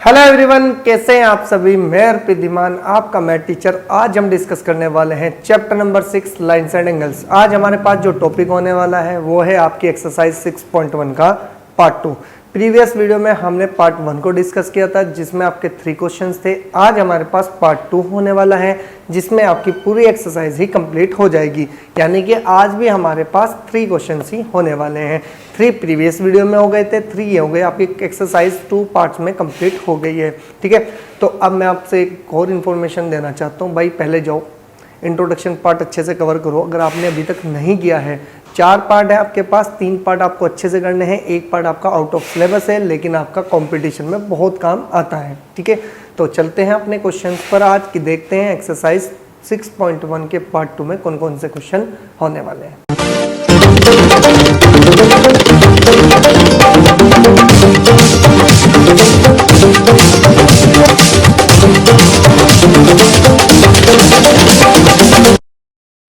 Hello everyone, कैसे हैं आप सभी। मैं अर्पित, आपका मैथ टीचर। आज हम डिस्कस करने वाले हैं chapter number 6 lines and angles. आज हमारे पास जो टॉपिक होने वाला है वो है आपकी एक्सरसाइज 6.1 का पार्ट 2। प्रीवियस वीडियो में हमने पार्ट 1 को डिस्कस किया था जिसमें आपके 3 क्वेश्चंस थे। आज हमारे पास पार्ट 2 होने वाला है जिसमें आपकी पूरी एक्सरसाइज ही कंप्लीट हो जाएगी। यानी कि आज भी हमारे पास 3 क्वेश्चंस ही होने वाले हैं। 3 प्रीवियस वीडियो में हो गए थे, 3 ये हो गए। आपकी एक्सरसाइज 2 पार्ट्स में कंप्लीट हो गई है। ठीक है, तो अब मैं आपसे एक और इन्फॉर्मेशन देना चाहता हूँ। भाई पहले जाओ इंट्रोडक्शन पार्ट अच्छे से कवर करो अगर आपने अभी तक नहीं किया है। 4 पार्ट है आपके पास, 3 पार्ट आपको अच्छे से करने हैं, 1 पार्ट आपका आउट ऑफ सिलेबस है लेकिन आपका कंपटीशन में बहुत काम आता है। ठीक है, तो चलते हैं अपने क्वेश्चंस पर आज की। देखते हैं एक्सरसाइज 6.1 के पार्ट 2 में कौन कौन से क्वेश्चन होने वाले हैं।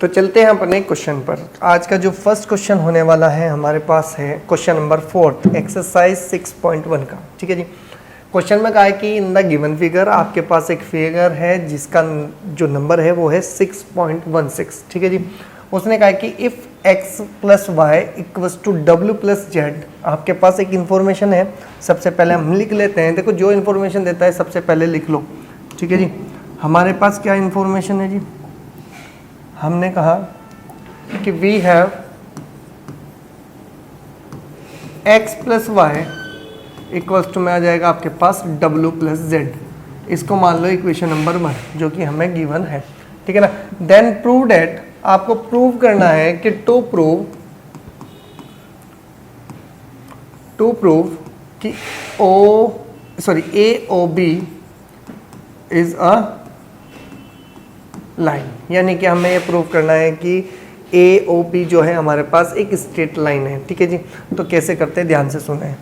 तो चलते हैं अपने क्वेश्चन पर। आज का जो फर्स्ट क्वेश्चन होने वाला है हमारे पास है क्वेश्चन नंबर 4 एक्सरसाइज 6.1 का। ठीक है जी, क्वेश्चन में कहा है कि इन द गिवन फिगर, आपके पास एक फिगर है जिसका जो नंबर है वो है 6.16। ठीक है जी, उसने कहा है कि if x plus y equals to w plus z. आपके पास एक इन्फॉर्मेशन है, सबसे पहले हम लिख लेते हैं। देखो जो इन्फॉर्मेशन देता है सबसे पहले लिख लो। ठीक है जी, हमारे पास क्या इन्फॉर्मेशन है जी, हमने कहा कि we have x plus y equals to में आ जाएगा आपके पास w प्लस जेड। इसको मान लो इक्वेशन नंबर 1 जो कि हमें गिवन है। ठीक है ना। देन प्रूव डेट, आपको प्रूव करना है कि टू प्रूव कि A O B is a line. यानी कि हमें ये प्रूव करना है कि ए ओ पी जो है हमारे पास एक स्ट्रेट लाइन है। ठीक है जी, तो कैसे करते हैं ध्यान से सुने।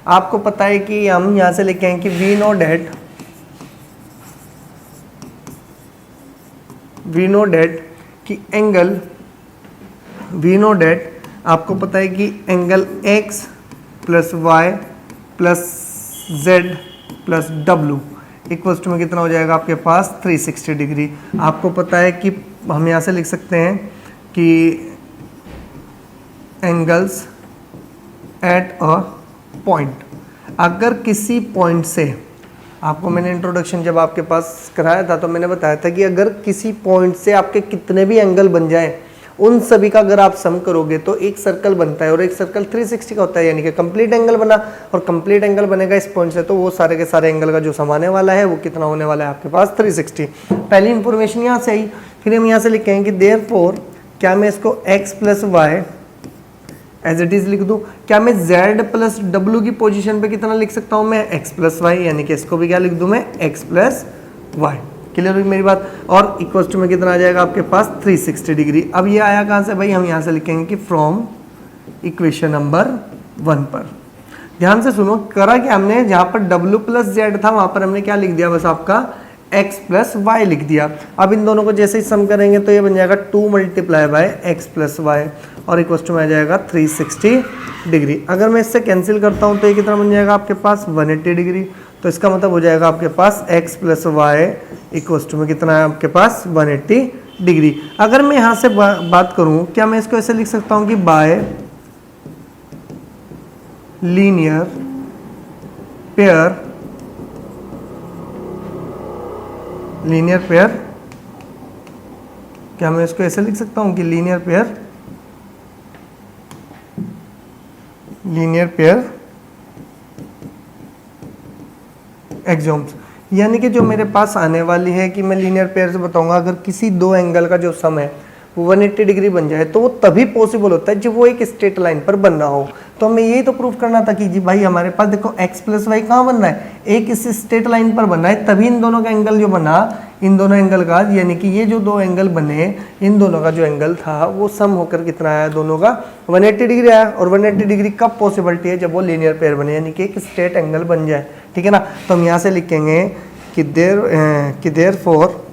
आपको पता है कि हम यहां से लिखे हैं कि वी नो डेट कि आपको पता है कि angle x plus y plus z plus डब्ल्यू इक्वल्स टू में कितना हो जाएगा आपके पास 360 डिग्री। आपको पता है कि हम यहाँ से लिख सकते हैं कि एंगल्स एट अ पॉइंट, अगर किसी पॉइंट से, आपको मैंने इंट्रोडक्शन जब आपके पास कराया था तो मैंने बताया था कि अगर किसी पॉइंट से आपके कितने भी एंगल बन जाएं उन सभी का अगर आप सम करोगे तो एक सर्कल बनता है और एक सर्कल 360 का होता है। यानी कि कंप्लीट एंगल बना, और कंप्लीट एंगल बनेगा इस पॉइंट से तो वो सारे के सारे एंगल का जो सम आने वाला है वो कितना होने वाला है आपके पास 360। पहली इंफॉर्मेशन यहाँ से आई। फिर हम यहाँ से लिखेंगे कि देयरफॉर, क्या मैं इसको x plus y as it is लिख दूँ, क्या मैं z प्लस डब्ल्यू की पोजिशन पे कितना लिख सकता हूँ मैं x प्लस वाई, यानी कि इसको भी क्या लिख दूँ मैं x प्लस वाई। क्लियर हुई मेरी बात। और इक्वल टू में कितना आ जाएगा आपके पास 360 डिग्री। अब ये आया कहाँ से भाई, हम यहाँ से लिखेंगे कि फ्रॉम इक्वेशन नंबर 1 पर। ध्यान से सुनो, करा कि हमने जहाँ पर w प्लस जेड था वहाँ पर हमने क्या लिख दिया, बस आपका x प्लस वाई लिख दिया। अब इन दोनों को जैसे ही सम करेंगे तो ये बन जाएगा 2 multiply by x plus y और इक्वल टू में आ जाएगा 360 डिग्री। अगर मैं इससे कैंसिल करता हूँ तो ये कितना बन जाएगा आपके पास 180 डिग्री। तो इसका मतलब हो जाएगा आपके पास x plus y equal to में कितना है आपके पास 180 डिग्री। अगर मैं यहाँ से बात करूँ, क्या मैं इसको ऐसे लिख सकता हूँ कि बाय लीनियर पेयर, क्या मैं इसको ऐसे लिख सकता हूँ कि लीनियर पेयर एग्जाम्स। यानी कि जो मेरे पास आने वाली है कि मैं लीनियर पेयर से बताऊंगा अगर किसी दो एंगल का जो सम है वो 180 डिग्री बन जाए तो वो तभी पॉसिबल होता है जब वो एक स्ट्रेट लाइन पर बन रहा हो। तो हमें यही तो प्रूफ करना था कि जी भाई हमारे पास देखो x प्लस वाई कहाँ बन रहा है, एक इस स्ट्रेट लाइन पर बन रहा है, तभी इन दोनों का एंगल जो बना, इन दोनों एंगल का, यानी कि ये जो दो एंगल बने इन दोनों का जो एंगल था वो सम होकर कितना आया, दोनों का 180 डिग्री आया। और 180 डिग्री कब पॉसिबिलिटी है, जब वो लीनियर पेयर बने, यानी कि एक स्ट्रेट एंगल बन जाए। ठीक है ना। तो हम यहाँ से लिखेंगे कि therefore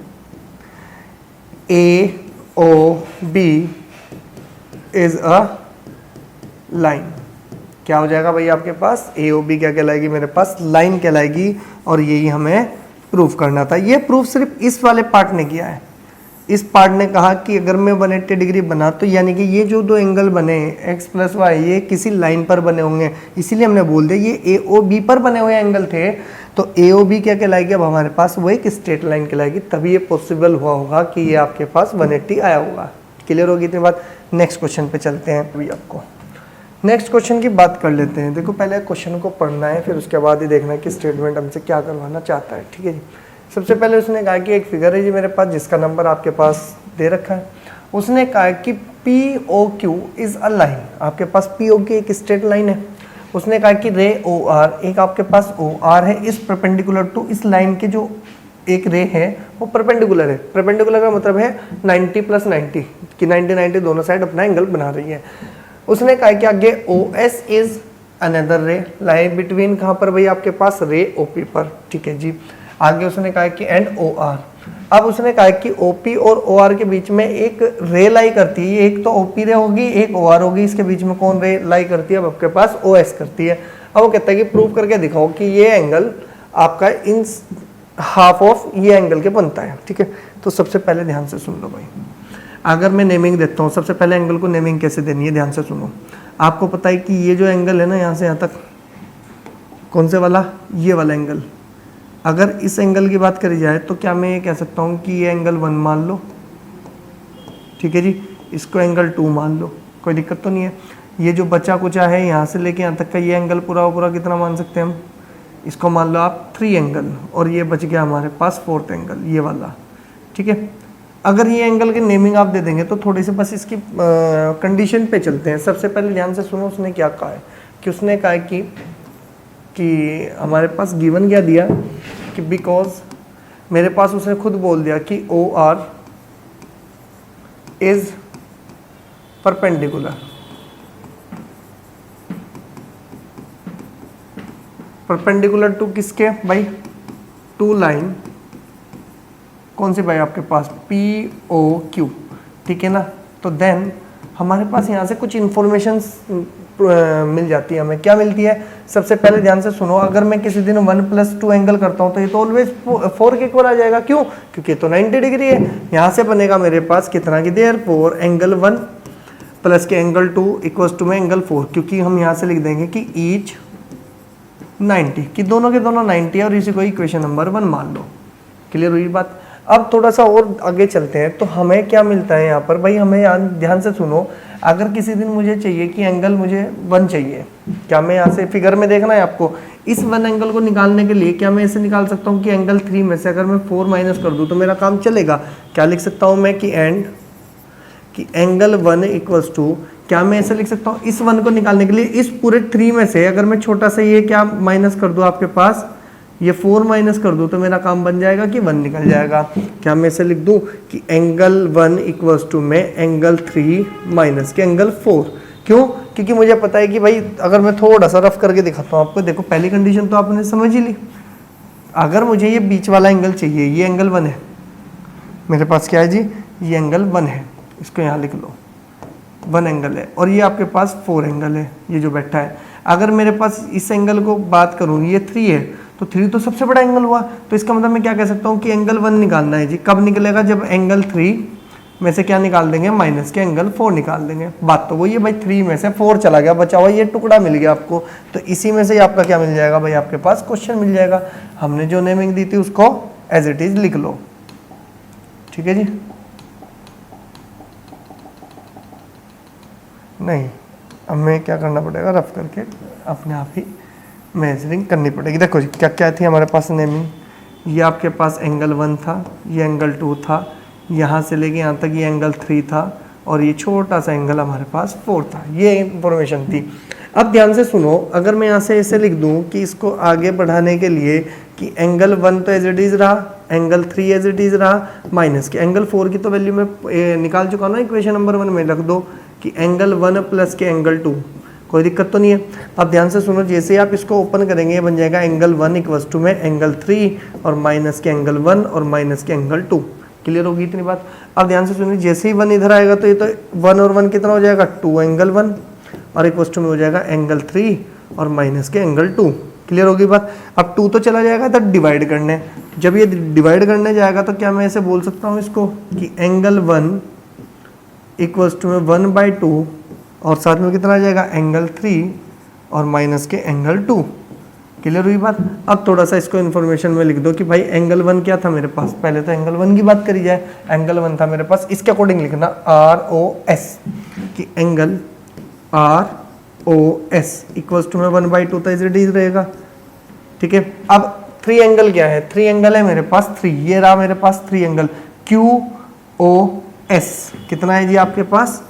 A O B is a line. क्या हो जाएगा भाई आपके पास, ए ओ बी क्या कहलाएगी मेरे पास, लाइन कहलाएगी। और यही हमें प्रूफ करना था। ये प्रूफ सिर्फ इस वाले पार्ट ने किया है। इस पार्ट ने कहा कि अगर मैं 180 डिग्री बना तो यानी कि ये जो दो एंगल बने x प्लस वाई ये किसी लाइन पर बने होंगे, इसीलिए हमने बोल दिया ये ए ओ बी पर बने हुए एंगल थे। तो ए ओ बी क्या कहलाएगी अब हमारे पास, वो एक स्ट्रेट लाइन कहलाएगी। तभी ये पॉसिबल हुआ होगा कि ये आपके पास 180 आया होगा। क्लियर होगी इतनी बात। नेक्स्ट क्वेश्चन पे चलते हैं। अभी आपको नेक्स्ट क्वेश्चन की बात कर लेते हैं। देखो पहले क्वेश्चन को पढ़ना है, फिर उसके बाद ही देखना है कि स्टेटमेंट हमसे क्या करवाना चाहता है। ठीक है जी। सबसे पहले उसने कहा कि एक फिगर है जी मेरे पास जिसका नंबर आपके पास दे रखा है। उसने कहा कि P O Q is a line, आपके पास पी ओ क्यू एक स्ट्रेट लाइन है। उसने कहा कि रे ओ आर, एक आपके पास ओ आर है, इस परपेंडिकुलर टू इस लाइन के जो एक रे है वो परपेंडिकुलर है। परपेंडिकुलर का मतलब है 90 प्लस 90 कि 90 दोनों साइड अपना एंगल बना रही है। उसने कहा कि आगे ओ एस इज अनदर रे लाई बिटवीन, कहाँ पर भाई आपके पास रे ओ पी पर। ठीक है जी। आगे उसने कहा कि एंड ओ आर। अब उसने कहा कि ओ पी और ओ आर के बीच में एक रे लाई करती है, एक तो ओ पी रे होगी एक ओ आर होगी, इसके बीच में कौन रे लाई करती है, अब आपके पास ओ एस करती है। अब वो कहता है कि प्रूव करके दिखाओ कि ये एंगल आपका इन हाफ ऑफ ये एंगल के बनता है। ठीक है। तो सबसे पहले ध्यान से सुन लो भाई, अगर मैं नेमिंग देता हूँ, सबसे पहले एंगल को नेमिंग कैसे देनी है ध्यान से सुनो। आपको पता है कि ये जो एंगल है ना यहाँ से यहाँ तक, कौन से वाला, ये वाला एंगल, अगर इस एंगल की बात करी जाए तो क्या मैं ये कह सकता हूँ कि ये एंगल 1 मान लो। ठीक है जी। इसको एंगल 2 मान लो, कोई दिक्कत तो नहीं है। ये जो बचा कुचा है यहाँ से लेके यहाँ तक का ये एंगल पूरा पूरा कितना मान सकते हैं हम, इसको मान लो आप 3 एंगल, और ये बच गया हमारे पास 4th एंगल ये वाला। ठीक है। अगर ये एंगल की नेमिंग आप दे देंगे तो थोड़ी सी बस इसकी कंडीशन पे चलते हैं। सबसे पहले ध्यान से सुनो उसने क्या कहा है, कि उसने कहा कि हमारे पास गिवन क्या दिया कि बिकॉज मेरे पास उसने खुद बोल दिया कि O R is perpendicular, perpendicular to किसके भाई, टू लाइन, कौन सी भाई आपके पास पी ओ क्यू। ठीक है ना। तो देन हमारे पास यहाँ से कुछ इंफॉर्मेशन मिल जाती है। हमें क्या मिलती है, सबसे पहले ध्यान से सुनो, अगर मैं किसी दिन 1+2 एंगल करता हूँ तो ये तो ऑलवेज 4 के इक्वल आ जाएगा। क्यों, क्योंकि तो 90 डिग्री है। यहाँ से बनेगा मेरे पास कितना की देर 4 एंगल 1 प्लस के एंगल 2 इक्वल्स टू में एंगल 4, क्योंकि हम यहाँ से लिख देंगे कि ईच 90 कि दोनों के दोनों 90 है, और इसी को इक्वेशन नंबर 1 मान लो। क्लियर हुई बात। अब थोड़ा सा और आगे चलते हैं। तो हमें क्या मिलता है यहाँ पर भाई, हमें ध्यान से सुनो, अगर किसी दिन मुझे चाहिए कि एंगल मुझे 1 चाहिए, क्या मैं यहाँ से फिगर में देखना है आपको, इस 1 एंगल को निकालने के लिए क्या मैं ऐसे निकाल सकता हूँ कि एंगल 3 में से अगर मैं 4 माइनस कर दूँ तो मेरा काम चलेगा। क्या लिख सकता हूँ मैं कि एंगल 1 इक्वल्स टू, क्या मैं ऐसे लिख सकता हूँ इस 1 को निकालने के लिए इस पूरे 3 में से अगर मैं छोटा सा ये क्या माइनस कर दूँ, आपके पास ये 4 माइनस कर दूँ तो मेरा काम बन जाएगा कि 1 निकल जाएगा। क्या मैं ऐसे लिख दूँ कि एंगल 1 इक्वल्स टू में एंगल 3 माइनस के एंगल 4। क्यों, क्योंकि मुझे पता है कि भाई अगर मैं थोड़ा सा रफ करके दिखाता हूँ आपको, देखो पहली कंडीशन तो आपने समझ ही ली। अगर मुझे ये बीच वाला एंगल चाहिए, ये एंगल 1 है मेरे पास, क्या है जी, ये एंगल 1 है, इसको यहाँ लिख लो 1 एंगल है, और ये आपके पास 4 एंगल है ये जो बैठा है। अगर मेरे पास इस एंगल को बात करूँ, ये 3 है, तो 3 तो सबसे बड़ा एंगल हुआ। तो इसका मतलब मैं क्या कह सकता हूँ कि एंगल 1 निकालना है जी। कब निकलेगा, जब एंगल 3 में से क्या निकाल देंगे, माइनस के एंगल 4 निकाल देंगे। बात तो वही है भाई, 3 में से 4 चला गया, बचा हुआ ये टुकड़ा मिल गया आपको। तो इसी में से आपका क्या मिल जाएगा भाई, आपके पास क्वेश्चन मिल जाएगा। हमने जो नेमिंग दी थी उसको एज इट इज लिख लो। ठीक है जी। नहीं, हमें क्या करना पड़ेगा, रफ करके अपने आप ही मेजरिंग करनी पड़ेगी। देखो जी क्या क्या थी हमारे पास नेमिंग, ये आपके पास एंगल 1 था, ये एंगल 2 था, यहाँ से लेके यहाँ तक ये एंगल 3 था, और ये छोटा सा एंगल हमारे पास 4 था। ये इंफॉर्मेशन थी। अब ध्यान से सुनो, अगर मैं यहाँ से ऐसे लिख दूँ कि इसको आगे बढ़ाने के लिए कि एंगल 1 तो एज इट इज़ रहा, एंगल 3 एज इट इज़ रहा, माइनस के एंगल 4 की तो वैल्यू मैं निकाल चुका ना इक्वेशन नंबर 1 में, रख दो कि एंगल 1 प्लस के एंगल 2, कोई दिक्कत तो नहीं है। अब ध्यान से सुनो, जैसे ही आप इसको ओपन करेंगे ये बन जाएगा एंगल 1 इक्वल्स टू में एंगल 3 और माइनस के एंगल 1 और माइनस के एंगल 2। क्लियर होगी इतनी बात। अब ध्यान से सुनिए, जैसे ही 1 इधर आएगा तो ये तो 1 और 1 कितना हो जाएगा, 2 एंगल 1, और इक्वल टू में हो जाएगा एंगल 3 और माइनस के एंगल 2। क्लियर होगी बात। अब 2 तो चला जाएगा तो डिवाइड करने, जब ये डिवाइड करने जाएगा तो क्या मैं ऐसे बोल सकता हूँ इसको कि एंगल 1 इक्वल टू में 1/2 और साथ में कितना आ जाएगा एंगल 3 और माइनस के एंगल 2। क्लियर हुई बात। अब थोड़ा सा इसको इन्फॉर्मेशन में लिख दो कि भाई एंगल 1 क्या था मेरे पास, पहले तो एंगल 1 की बात करी जाए। एंगल 1 था मेरे पास, इसके अकॉर्डिंग लिखना ROS कि एंगल ROS इक्वल टू में 1/2 तो इज रहेगा। ठीक है। अब 3 एंगल क्या है, 3 एंगल है मेरे पास 3, ये रहा मेरे पास 3 एंगल QOS कितना है जी आपके पास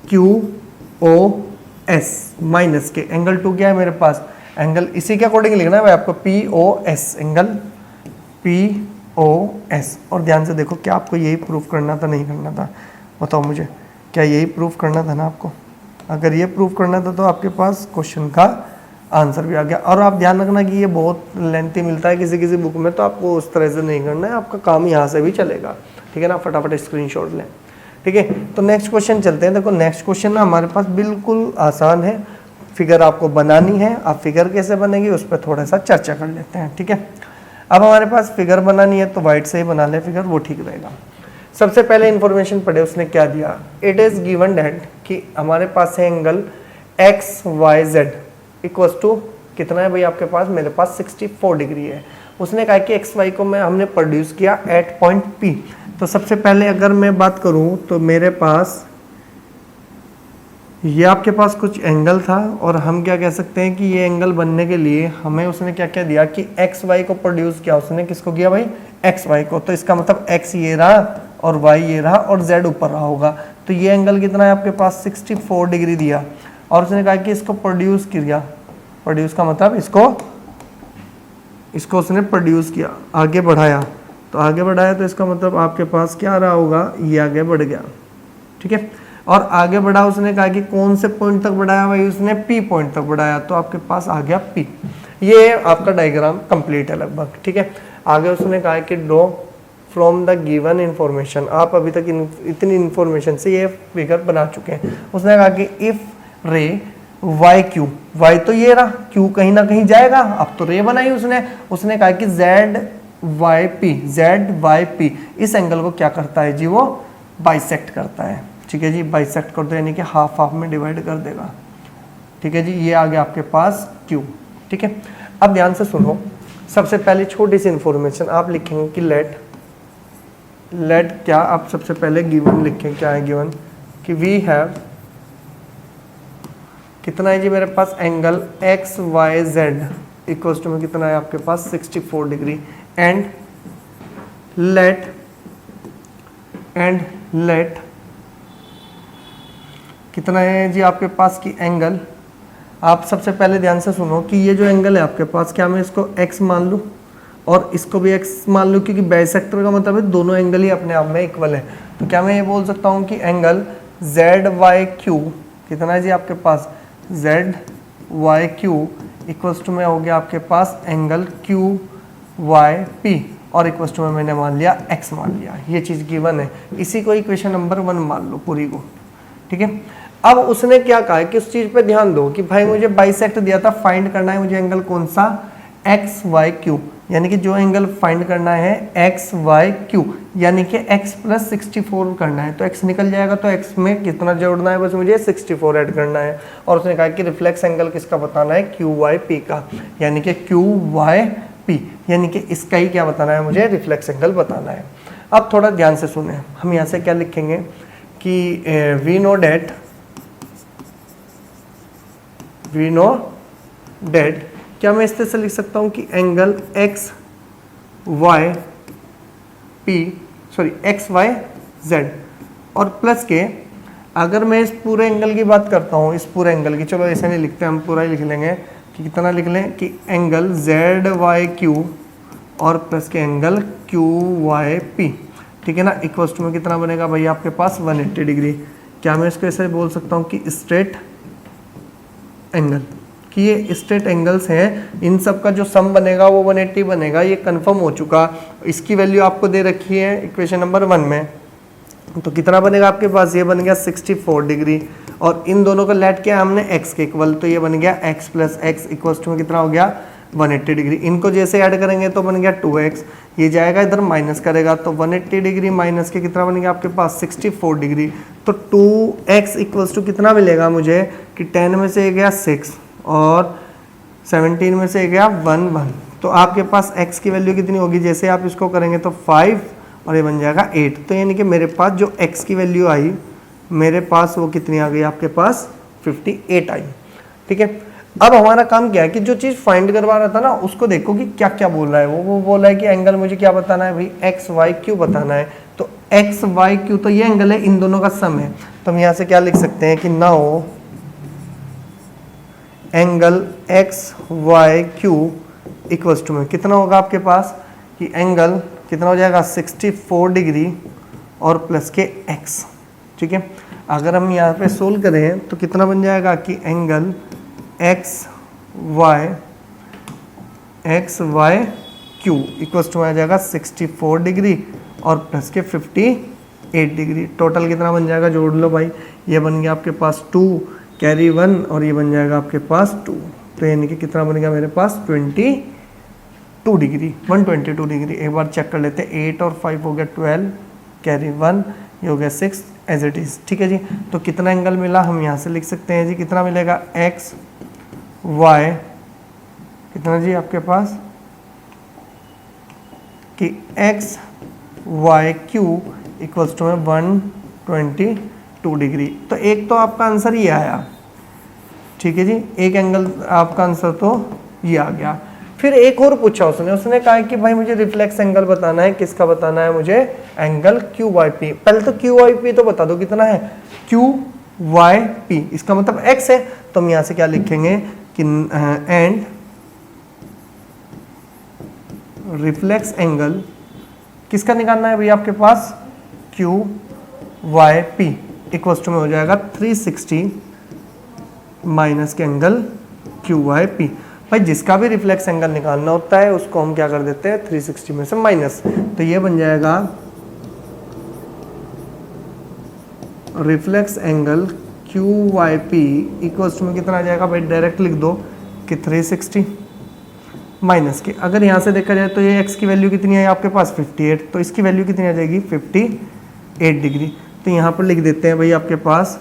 QOS माइनस के एंगल 2 क्या है मेरे पास एंगल, इसी के अकॉर्डिंग लिखना है भाई आपको POS एंगल POS। और ध्यान से देखो क्या आपको यही प्रूफ करना था नहीं करना था, बताओ मुझे, क्या यही प्रूफ करना था ना आपको? अगर ये प्रूफ करना था तो आपके पास क्वेश्चन का आंसर भी आ गया। और आप ध्यान रखना कि ये बहुत लेंथी मिलता है किसी किसी बुक में, तो आपको उस तरह से नहीं करना है, आपका काम यहाँ से भी चलेगा। ठीक है ना, फटाफट स्क्रीनशॉट लें। ठीक है, तो नेक्स्ट क्वेश्चन चलते हैं। देखो नेक्स्ट क्वेश्चन ना हमारे पास बिल्कुल आसान है, फिगर आपको बनानी है। आप फिगर कैसे बनेगी उस पर थोड़ा सा चर्चा कर लेते हैं। ठीक है, अब हमारे पास फिगर बनानी है तो वाइट से ही बना ले फिगर, वो ठीक रहेगा। सबसे पहले इंफॉर्मेशन पढ़े, उसने क्या दिया, इट इज गिवन दैट कि हमारे पास है एंगल XYZ इक्वल टू कितना है भाई आपके पास, मेरे पास 64 डिग्री है। उसने कहा कि XY को हमने प्रोड्यूस किया एट पॉइंट P। तो सबसे पहले अगर मैं बात करूं तो मेरे पास ये आपके पास कुछ एंगल था और हम क्या कह सकते हैं कि ये एंगल बनने के लिए हमें उसने क्या क्या दिया कि XY को प्रोड्यूस किया। उसने किसको किया भाई, XY को। तो इसका मतलब X ये रहा और Y ये रहा और Z ऊपर रहा होगा। तो ये एंगल कितना है आपके पास 64 डिग्री दिया और उसने कहा कि इसको प्रोड्यूस किया। प्रोड्यूस का मतलब इसको उसने प्रोड्यूस किया, आगे बढ़ाया। तो आगे बढ़ाया तो इसका मतलब आपके पास क्या रहा होगा, ये आगे बढ़ गया। ठीक है, और आगे बढ़ा, उसने कहा कि कौन से पॉइंट तक बढ़ाया भाई, उसने P पॉइंट तक बढ़ाया। तो आपके पास आ गया P। ये आपका डायग्राम कंप्लीट है लगभग। ठीक है, आगे उसने कहा कि draw from the given information. आप अभी तक इतनी इंफॉर्मेशन से ये फिगर बना चुके हैं। उसने कहा कि इफ रे YQ, Y तो ये रहा, Q कहीं ना कहीं जाएगा। अब तो रे बनाई उसने कहा कि ZYP इस एंगल को क्या करता है जी, वो बाइसेक्ट करता है। ठीक है जी, बाइसेक्ट कर दो यानी कि हाफ हाफ में डिवाइड कर देगा। ठीक है जी, ये आ गया आपके पास Q। ठीक है, अब ध्यान से सुनो, सबसे पहले छोटी सी इंफॉर्मेशन आप लिखेंगे कि लेट क्या, आप सबसे पहले गिवन लिखें, क्या है गिवन कि वी हैव कितना है जी मेरे पास एंगल XYZ इक्वल्स टू में कितना है आपके पास 64 डिग्री एंड लेट कितना है जी आपके पास की एंगल। आप सबसे पहले ध्यान से सुनो कि ये जो एंगल है आपके पास, क्या मैं इसको x मान लूँ और इसको भी x मान लूँ, क्योंकि बाइसेक्टर का मतलब है दोनों एंगल ही अपने आप में इक्वल है। तो क्या मैं ये बोल सकता हूँ कि एंगल ZYQ कितना है जी आपके पास ZYQ इक्वल्स टू में हो गया आपके पास एंगल QYP और इक्वल्स टू में मैंने मान लिया x मान लिया। ये चीज़ गिवन है, इसी को इक्वेशन नंबर 1 मान लो पूरी को। ठीक है, अब उसने क्या कहा कि उस चीज़ पे ध्यान दो कि भाई मुझे बाइसेक्ट दिया था, फाइंड करना है मुझे एंगल कौन सा XYQ, यानी कि जो एंगल फाइंड करना है XYQ यानी कि x प्लस 64 करना है। तो x निकल जाएगा तो x में कितना जोड़ना है, बस मुझे 64 ऐड करना है। और उसने कहा कि रिफ्लेक्स एंगल किसका बताना है, QYP का, यानी कि QYP यानी कि इसका ही क्या बताना है, मुझे रिफ्लेक्स एंगल बताना है। अब थोड़ा ध्यान से सुने, हम यहाँ से क्या लिखेंगे कि वी नो डेट क्या मैं इस तरह से लिख सकता हूँ कि एंगल XYZ और प्लस के, अगर मैं इस पूरे एंगल की बात करता हूँ, इस पूरे एंगल की, चलो ऐसे नहीं लिखते, हम पूरा ही लिख लेंगे कि कितना लिख लें कि एंगल ZYQ और प्लस के एंगल QYP। ठीक है ना, इक्वल्स टू में कितना बनेगा भाई आपके पास 180 डिग्री। क्या मैं इसको ऐसे बोल सकता हूँ कि स्ट्रेट एंगल, कि ये स्ट्रेट एंगल्स हैं, इन सब का जो सम बनेगा वो 180 बनेगा। ये कंफर्म हो चुका, इसकी वैल्यू आपको दे रखी है इक्वेशन नंबर 1 में। तो कितना बनेगा आपके पास, ये बन गया 64 डिग्री और इन दोनों को लेट किया हमने x के इक्वल, तो ये बन गया x plus x equals to में कितना हो गया 180 डिग्री। इनको जैसे ऐड करेंगे तो बन गया 2x, ये जाएगा इधर माइनस करेगा तो 180 डिग्री माइनस के कितना बन गया आपके पास 64 डिग्री। तो 2x इक्वल्स टू कितना मिलेगा मुझे कि 10 में से गया 6 और 17 में से गया 1 तो आपके पास x की वैल्यू कितनी होगी, जैसे आप इसको करेंगे तो 5 और ये बन जाएगा 8। तो यानी कि मेरे पास जो x की वैल्यू आई मेरे पास वो कितनी आ गई आपके पास 58 आई। ठीक है, अब हमारा काम क्या है कि जो चीज़ फाइंड करवा रहा था ना उसको देखो कि क्या क्या बोल रहा है वो बोल रहा है कि एंगल मुझे क्या बताना है भाई एक्स वाई क्यू बताना है। तो एक्स वाई क्यू तो ये एंगल है, इन दोनों का सम है। तो हम यहाँ से क्या लिख सकते हैं कि now angle x Y Q equals to में कितना होगा आपके पास कि एंगल कितना हो जाएगा 64 डिग्री और प्लस के x। ठीक है, अगर हम यहाँ पे सोल्व करें तो कितना बन जाएगा कि angle x Y Q equals to आ जाएगा 64 डिग्री और प्लस के 58 डिग्री। टोटल कितना बन जाएगा जोड़ लो भाई, ये बन गया आपके पास 2 कैरी 1 और ये बन जाएगा आपके पास 2। तो यानी कि कितना बन गया मेरे पास 22 डिग्री 122 डिग्री। एक बार चेक कर लेते हैं, 8 और 5 हो गया 12 कैरी 1 ये हो गया 6 एज इट इज़। ठीक है जी, तो कितना एंगल मिला हम यहाँ से लिख सकते हैं जी कितना मिलेगा एक्स वाई कितना जी आपके पास कि x Y Q equals to में 122 डिग्री। तो एक तो आपका आंसर ये आया। ठीक है जी, एक एंगल आपका आंसर तो ये आ गया। फिर एक और पूछा उसने कहा कि भाई मुझे रिफ्लेक्स एंगल बताना है, किसका बताना है मुझे एंगल क्यू वाई पी। पहले तो क्यू वाई पी तो बता दो कितना है क्यू वाई पी, इसका मतलब एक्स है। तो हम यहाँ से क्या लिखेंगे कि एंड रिफ्लेक्स एंगल किसका निकालना है भाई आपके पास Q Y P equals to में हो जाएगा 360 माइनस के एंगल क्यू वाई पी। भाई जिसका भी रिफ्लेक्स एंगल निकालना होता है उसको हम क्या कर देते हैं 360 में से माइनस। तो ये बन जाएगा reflex angle q Y P equals to में कितना आ जाएगा भाई डायरेक्ट लिख दो कि 360 माइनस के। अगर यहाँ से देखा जाए तो ये x की वैल्यू कितनी है आपके पास 58, तो इसकी वैल्यू कितनी आ जाएगी 58 डिग्री। तो यहाँ पर लिख देते हैं भाई आपके पास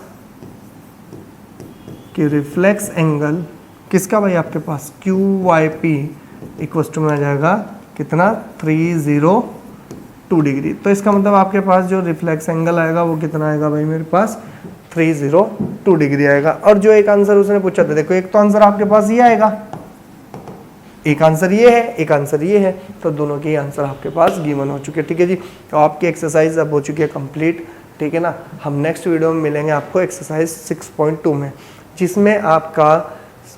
कि रिफ्लेक्स एंगल किसका भाई आपके पास Q Y P equals to में आ जाएगा कितना 302 डिग्री। तो इसका मतलब आपके पास जो रिफ्लेक्स एंगल आएगा वो कितना आएगा भाई मेरे पास 302 डिग्री आएगा। और जो एक आंसर उसने पूछा था, देखो एक तो आंसर आपके पास ये आएगा, एक आंसर ये है, एक आंसर ये है, तो दोनों के आंसर आपके पास गिवन हो चुके हैं। ठीक है जी, तो आपकी एक्सरसाइज अब हो चुकी है कंप्लीट। ठीक है ना, हम नेक्स्ट वीडियो में मिलेंगे आपको एक्सरसाइज 6.2 में, जिसमें आपका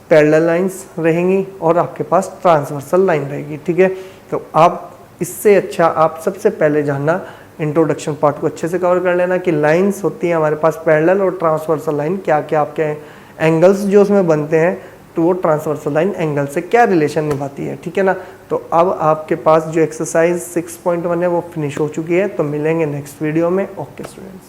पैरेलल लाइंस रहेंगी और आपके पास ट्रांसवर्सल लाइन रहेगी। ठीक है, तो आप इससे अच्छा आप सबसे पहले जानना इंट्रोडक्शन पार्ट को अच्छे से कवर कर लेना कि लाइंस होती हैं हमारे पास पैरेलल और ट्रांसवर्सल लाइन, क्या क्या आपके एंगल्स जो उसमें बनते हैं, तो वो ट्रांसवर्सल लाइन एंगल से क्या रिलेशन निभाती है। ठीक है ना, तो अब आपके पास जो एक्सरसाइज 6.1 है वो फिनिश हो चुकी है। तो मिलेंगे नेक्स्ट वीडियो में। Okay students.